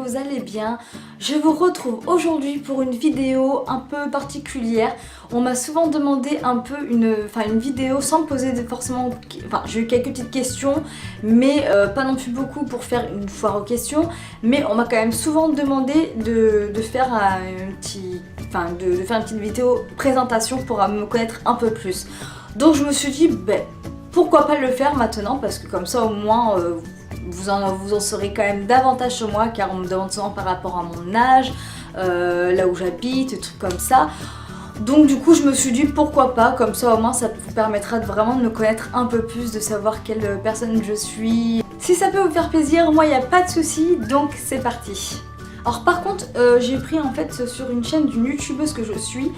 vous allez bien. Je vous retrouve aujourd'hui pour une vidéo un peu particulière. On m'a souvent demandé un peu une vidéo sans me poser forcément... Enfin, j'ai eu quelques petites questions, mais pas non plus beaucoup pour faire une foire aux questions. Mais on m'a quand même souvent demandé de faire une petite vidéo présentation pour me connaître un peu plus. Donc je me suis dit, ben, pourquoi pas le faire maintenant, parce que comme ça au moins... vous en saurez quand même davantage sur moi, car on me demande souvent par rapport à mon âge, là où j'habite, des trucs comme ça. Donc du coup je me suis dit pourquoi pas, comme ça au moins ça vous permettra vraiment de me connaître un peu plus, de savoir quelle personne je suis. Si ça peut vous faire plaisir, moi il n'y a pas de souci, donc c'est parti. Alors par contre j'ai pris en fait sur une chaîne d'une youtubeuse que je suis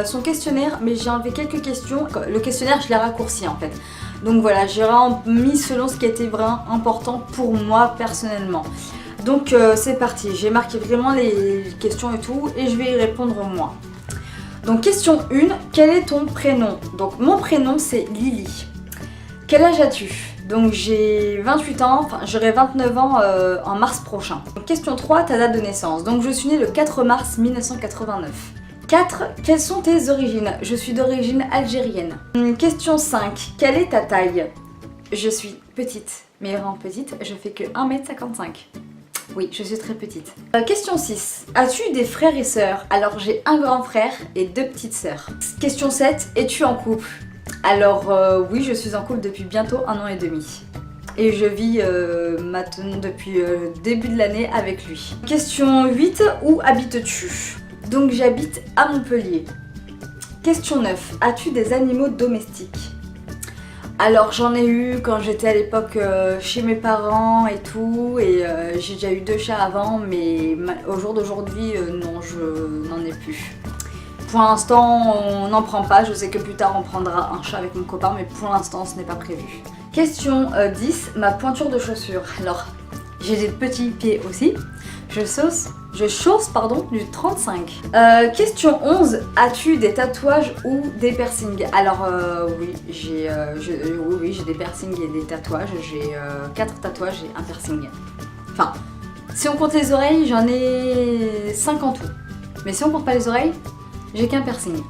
son questionnaire, mais j'ai enlevé quelques questions. Le questionnaire je l'ai raccourci en fait. Donc voilà, j'ai vraiment mis selon ce qui était vraiment important pour moi personnellement. Donc c'est parti, j'ai marqué vraiment les questions et tout et je vais y répondre moi. Donc question 1, quel est ton prénom? Donc mon prénom c'est Lily. Quel âge as-tu? Donc j'ai 28 ans, enfin j'aurai 29 ans en mars prochain. Donc, question 3, ta date de naissance. Donc je suis née le 4 mars 1989. 4. Quelles sont tes origines? Je suis d'origine algérienne. Question 5. Quelle est ta taille? Je suis petite, mais vraiment petite, je fais que 1m55. Oui, je suis très petite. Question 6. As-tu des frères et sœurs? Alors j'ai un grand frère et 2 petites sœurs. Question 7. Es-tu en couple? Alors oui, je suis en couple depuis bientôt 1 an et demi. Et je vis maintenant depuis le début de l'année avec lui. Question 8. Où habites-tu? Donc j'habite à Montpellier. Question 9. As-tu des animaux domestiques? Alors j'en ai eu quand j'étais à l'époque chez mes parents et tout, et j'ai déjà eu 2 chats avant, mais au jour d'aujourd'hui non, je n'en ai plus. Pour l'instant on n'en prend pas, je sais que plus tard on prendra un chat avec mon copain, mais pour l'instant ce n'est pas prévu. Question 10. Ma pointure de chaussure. Alors j'ai des petits pieds aussi, je chausse du 35. Question 11. As-tu des tatouages ou des piercings? Alors oui, j'ai des piercings et des tatouages. J'ai 4 tatouages et un piercing. Enfin, si on compte les oreilles, j'en ai 5 en tout. Mais si on compte pas les oreilles, j'ai qu'un piercing.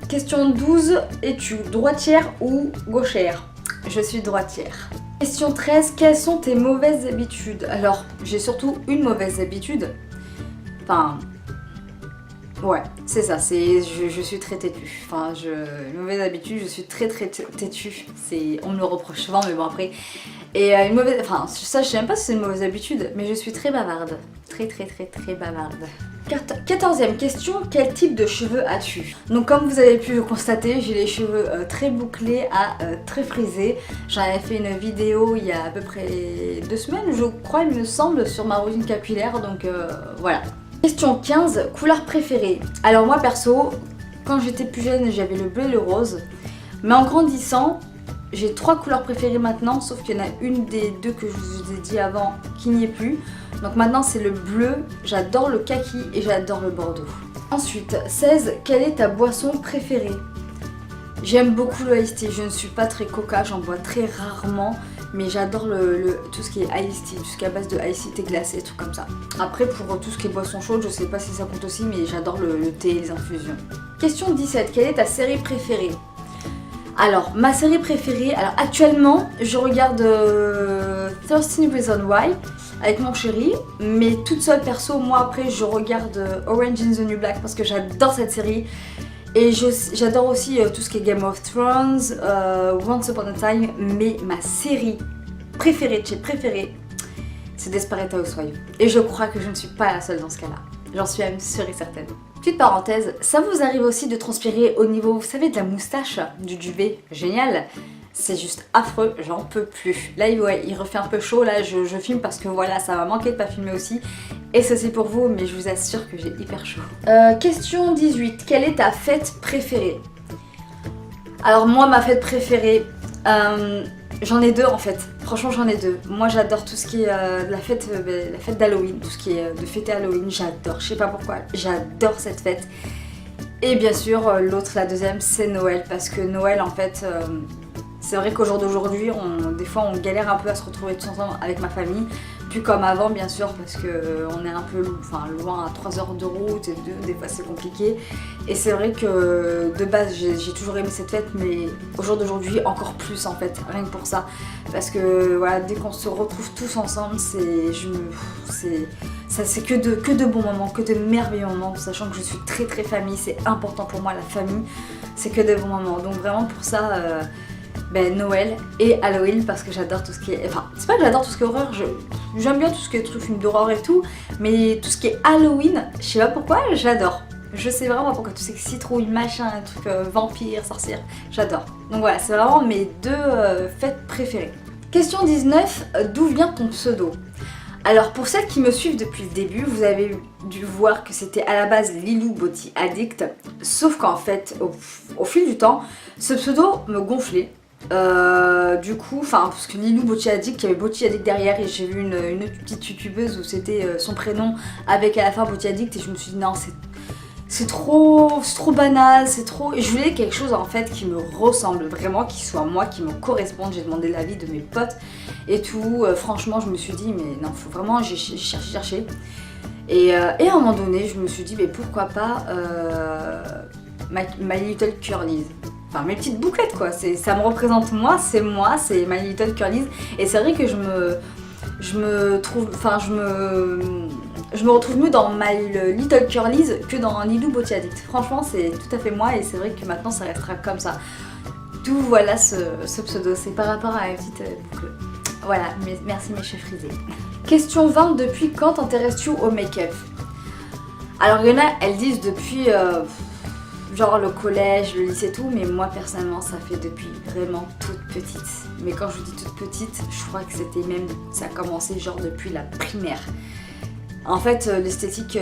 Question 12. Es-tu droitière ou gauchère? Je suis droitière. Question 13. Quelles sont tes mauvaises habitudes? Alors, j'ai surtout une mauvaise habitude. Enfin, ouais, c'est ça, je suis très têtue. Enfin, une mauvaise habitude, je suis très têtue. On me le reproche souvent, mais bon après. Et une mauvaise, enfin, ça je sais même pas si c'est une mauvaise habitude, mais je suis très bavarde. Très bavarde. 14e question, quel type de cheveux as-tu? Donc comme vous avez pu le constater, j'ai les cheveux très bouclés à très frisés. J'en avais fait une vidéo il y a à peu près 2 semaines, je crois, il me semble, sur ma routine capillaire, donc voilà. Question 15, couleur préférée. Alors moi perso, quand j'étais plus jeune, j'avais le bleu et le rose, mais en grandissant, j'ai 3 couleurs préférées maintenant, sauf qu'il y en a une des 2 que je vous ai dit avant qui n'y est plus. Donc maintenant c'est le bleu, j'adore le kaki et j'adore le bordeaux. Ensuite, 16, quelle est ta boisson préférée? J'aime beaucoup le iced tea, je ne suis pas très coca, j'en bois très rarement. Mais j'adore tout ce qui est iced tea, tout ce qui est à base de iced tea glacé, tout comme ça. Après pour tout ce qui est boisson chaude, je sais pas si ça compte aussi, mais j'adore le thé et les infusions. Question 17, quelle est ta série préférée? Alors, ma série préférée, alors actuellement, je regarde 13 Reasons Why avec mon chéri, mais toute seule perso, moi après, je regarde Orange is the New Black parce que j'adore cette série. Et j'adore aussi tout ce qui est Game of Thrones, Once Upon a Time, mais ma série préférée de chez préférée, c'est Desperate Housewives. Et je crois que je ne suis pas la seule dans ce cas-là. J'en suis même sûre et certaine. Petite parenthèse, ça vous arrive aussi de transpirer au niveau, vous savez, de la moustache, du duvet? Génial! C'est juste affreux, j'en peux plus. Là, ouais, il refait un peu chaud, là, je filme parce que voilà, ça m'a manqué de pas filmer aussi. Et ceci pour vous, mais je vous assure que j'ai hyper chaud. Question 18, quelle est ta fête préférée? Alors moi, ma fête préférée, j'en ai 2 en fait. Franchement, j'en ai 2. Moi, j'adore tout ce qui est la fête d'Halloween, tout ce qui est de fêter Halloween, j'adore. Je sais pas pourquoi, j'adore cette fête. Et bien sûr, l'autre, la deuxième, c'est Noël, parce que Noël, en fait... C'est vrai qu'au jour d'aujourd'hui, des fois on galère un peu à se retrouver tous ensemble avec ma famille. Plus comme avant bien sûr parce qu'on est un peu loin à 3 heures de route et des fois c'est compliqué. Et c'est vrai que de base j'ai toujours aimé cette fête, mais au jour d'aujourd'hui encore plus en fait, rien que pour ça. Parce que voilà, dès qu'on se retrouve tous ensemble, c'est que de bons moments, que de merveilleux moments, sachant que je suis très très famille, c'est important pour moi la famille, c'est que des bons moments. Donc vraiment pour ça... Noël et Halloween parce que j'adore tout ce qui est... Enfin, c'est pas que j'adore tout ce qui est horreur, j'aime bien tout ce qui est truc film d'horreur et tout, mais tout ce qui est Halloween, je sais pas pourquoi, j'adore. Je sais vraiment pourquoi, tout ce qui est citrouille, machin, trucs vampires, sorcières, j'adore. Donc voilà, c'est vraiment mes deux fêtes préférées. Question 19, d'où vient ton pseudo? Alors pour celles qui me suivent depuis le début, vous avez dû voir que c'était à la base Lilou Beauty Addict, sauf qu'en fait, au fil du temps, ce pseudo me gonflait. Du coup, parce que Lilou Beauty Addict, il y avait Beauty Addict derrière et j'ai vu une autre petite youtubeuse où c'était son prénom avec à la fin Beauty Addict et je me suis dit non, c'est trop banal, c'est trop... Et je voulais quelque chose en fait qui me ressemble vraiment, qui soit moi, qui me corresponde. J'ai demandé l'avis de mes potes et tout. Franchement, je me suis dit mais non, faut vraiment, j'ai cherché. Et à un moment donné, je me suis dit mais pourquoi pas My Little Curlies. Enfin mes petites bouclettes quoi, ça me représente moi, c'est My Little Curlies. Et c'est vrai que je me retrouve mieux dans My Little Curlies que dans Lilou Beauty Addict. Franchement c'est tout à fait moi et c'est vrai que maintenant ça restera comme ça. D'où voilà ce pseudo, c'est par rapport à la petite boucle. Voilà, merci mes cheveux frisés. Question 20, depuis quand t'intéresses-tu au make-up? Alors il y en a, elles disent depuis... genre le collège, le lycée et tout, mais moi personnellement ça fait depuis vraiment toute petite. Mais quand je vous dis toute petite, je crois que ça a commencé genre depuis la primaire. En fait l'esthétique,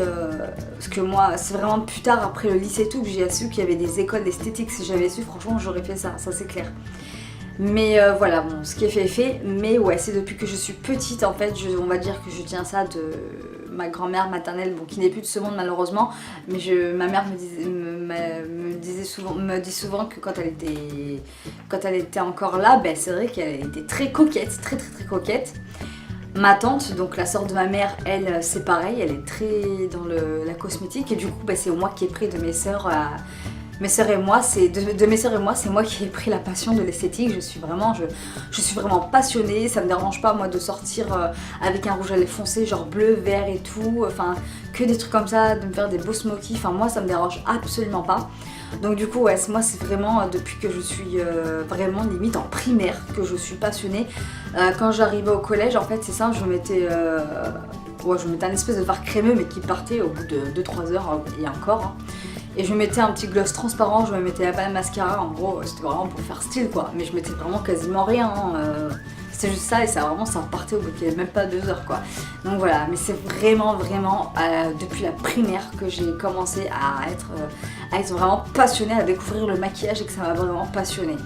parce que moi c'est vraiment plus tard après le lycée et tout que j'ai su qu'il y avait des écoles d'esthétique. Si j'avais su franchement j'aurais fait ça c'est clair. Mais voilà, bon, ce qui est fait est fait, mais ouais, c'est depuis que je suis petite en fait, on va dire que je tiens ça de ma grand-mère maternelle, bon, qui n'est plus de ce monde malheureusement, mais ma mère me dit souvent que quand elle était encore là, c'est vrai qu'elle était très coquette, très coquette. Ma tante, donc la sœur de ma mère, elle c'est pareil, elle est très dans la cosmétique et du coup c'est moi qui ai pris de mes sœurs mes sœurs et moi, c'est moi qui ai pris la passion de l'esthétique. Je suis vraiment passionnée. Ça me dérange pas moi de sortir avec un rouge à lèvres foncé, genre bleu, vert et tout. Enfin, que des trucs comme ça, de me faire des beaux smokies. Enfin, moi, ça me dérange absolument pas. Donc du coup, ouais, moi, c'est vraiment depuis que je suis vraiment limite en primaire que je suis passionnée. Quand j'arrivais au collège, en fait, c'est ça, je mettais un espèce de fard crémeux, mais qui partait au bout de 2-3 heures et encore. Hein. Et je mettais un petit gloss transparent, je me mettais pas de mascara, en gros c'était vraiment pour faire style quoi. Mais je mettais vraiment quasiment rien, c'était juste ça et ça partait au bout de même pas 2 heures quoi. Donc voilà, mais c'est vraiment depuis la primaire que j'ai commencé à être vraiment passionnée, à découvrir le maquillage et que ça m'a vraiment passionnée.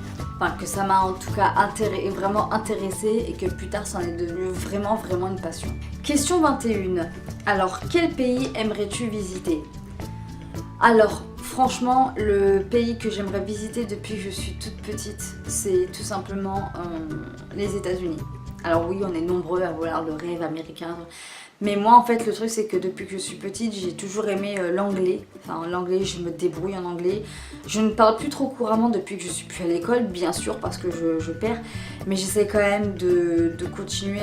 Enfin que ça m'a en tout cas vraiment intéressée et que plus tard ça en est devenu vraiment une passion. Question 21. Alors quel pays aimerais-tu visiter? Alors franchement le pays que j'aimerais visiter depuis que je suis toute petite c'est tout simplement les États-Unis. Alors oui on est nombreux à vouloir le rêve américain mais moi en fait le truc c'est que depuis que je suis petite j'ai toujours aimé l'anglais. Enfin l'anglais je me débrouille en anglais. Je ne parle plus trop couramment depuis que je suis plus à l'école bien sûr parce que je perds mais j'essaie quand même de continuer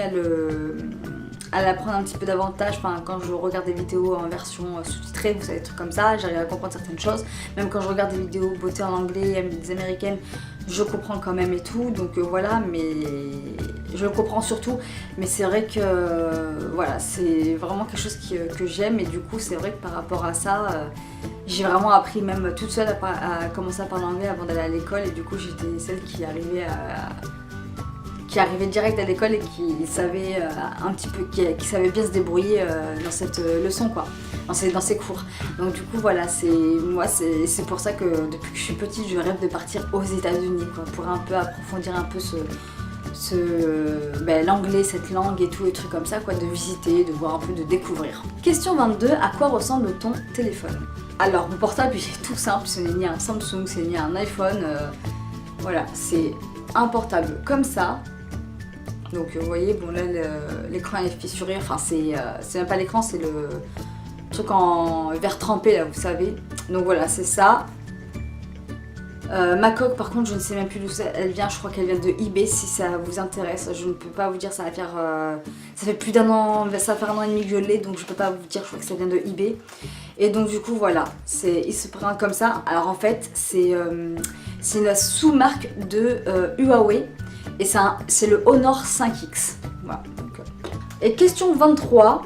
à l'apprendre un petit peu davantage. Enfin, quand je regarde des vidéos en version sous-titrée, vous savez, des trucs comme ça, j'arrive à comprendre certaines choses. Même quand je regarde des vidéos beauté en anglais, des américaines, je comprends quand même et tout. Donc voilà, mais je le comprends surtout. Mais c'est vrai que voilà, c'est vraiment quelque chose que j'aime. Et du coup, c'est vrai que par rapport à ça, j'ai vraiment appris même toute seule à commencer à parler anglais avant d'aller à l'école. Et du coup, j'étais celle qui arrivait direct à l'école et qui savait un petit peu, qui savait bien se débrouiller dans cette leçon quoi, dans ces cours. Donc du coup voilà, c'est pour ça que depuis que je suis petite je rêve de partir aux États-Unis quoi, pour un peu approfondir un peu l'anglais, cette langue et tout, et trucs comme ça quoi, de visiter, de voir un peu, de découvrir. Question 22, à quoi ressemble ton téléphone? Alors mon portable il est tout simple, ce n'est ni un Samsung, c'est ni un iPhone, voilà, c'est un portable comme ça. Donc vous voyez, bon là l'écran est fissuré, enfin c'est même pas l'écran, c'est le truc en verre trempé là, vous savez. Donc voilà, c'est ça. Ma coque par contre je ne sais même plus d'où elle vient, je crois qu'elle vient de eBay si ça vous intéresse. Je ne peux pas vous dire, ça va faire ça fait plus d'un an, ça va faire 1 an et demi que je l'ai, donc je peux pas vous dire, je crois que ça vient de eBay. Et donc du coup voilà, il se prend comme ça. Alors en fait c'est une sous-marque de Huawei et c'est le Honor 5X. Voilà, donc, Et question 23,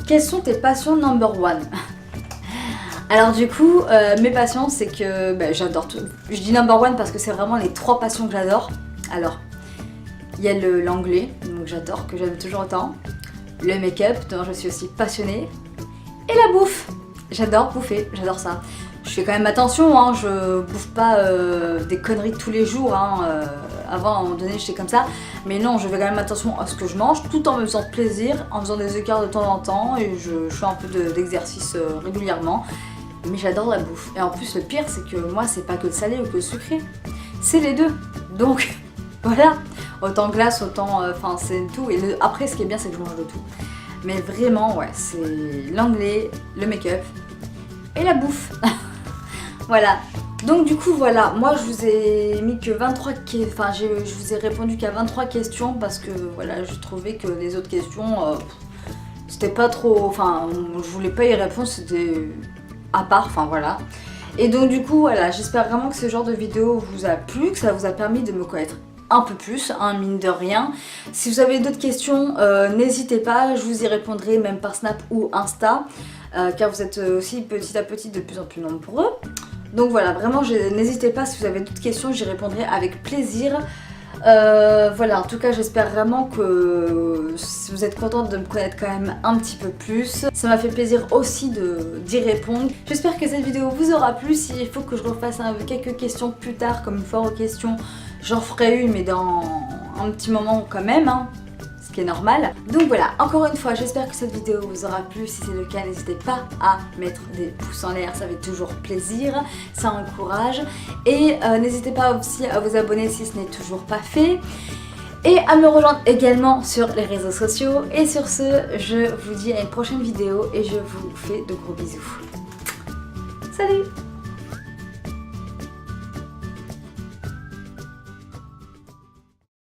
quelles sont tes passions number one? Alors du coup, mes passions, c'est que j'adore tout. Je dis number one parce que c'est vraiment les 3 passions que j'adore. Alors, il y a l'anglais, donc j'adore, que j'aime toujours autant. Le make-up, dont je suis aussi passionnée. Et la bouffe. J'adore bouffer, j'adore ça. Je fais quand même attention, hein, je bouffe pas des conneries tous les jours. Hein, avant, à un moment donné, j'étais comme ça. Mais non, je fais quand même attention à ce que je mange, tout en me faisant plaisir, en faisant des écarts de temps en temps. Et je fais un peu d'exercice régulièrement. Mais j'adore la bouffe. Et en plus, le pire, c'est que moi, c'est pas que le salé ou que le sucré. C'est les deux. Donc, voilà. Autant glace, autant... Enfin, c'est tout. Et après, ce qui est bien, c'est que je mange de tout. Mais vraiment, ouais, c'est l'anglais, le make-up et la bouffe. Voilà. Donc du coup, voilà. Moi, je vous ai mis que 23... Enfin, je vous ai répondu qu'à 23 questions parce que, voilà, je trouvais que les autres questions... c'était pas trop... Enfin, je voulais pas y répondre, c'était... à part, enfin voilà. Et donc du coup voilà, j'espère vraiment que ce genre de vidéo vous a plu, que ça vous a permis de me connaître un peu plus, hein, mine de rien. Si vous avez d'autres questions, n'hésitez pas, je vous y répondrai même par Snap ou Insta, car vous êtes aussi petit à petit de plus en plus nombreux. Donc voilà, vraiment n'hésitez pas, si vous avez d'autres questions, j'y répondrai avec plaisir. Voilà, en tout cas j'espère vraiment que vous êtes contente de me connaître quand même un petit peu plus. Ça m'a fait plaisir aussi d'y répondre. J'espère que cette vidéo vous aura plu. S'il faut que je refasse quelques questions plus tard comme foire aux questions, j'en ferai une mais dans un petit moment quand même, hein, ce qui est normal. Donc voilà, encore une fois j'espère que cette vidéo vous aura plu. Si c'est le cas, n'hésitez pas à mettre des pouces en l'air, ça fait toujours plaisir, ça encourage. Et n'hésitez pas aussi à vous abonner si ce n'est toujours pas fait. Et à me rejoindre également sur les réseaux sociaux. Et sur ce, je vous dis à une prochaine vidéo et je vous fais de gros bisous. Salut!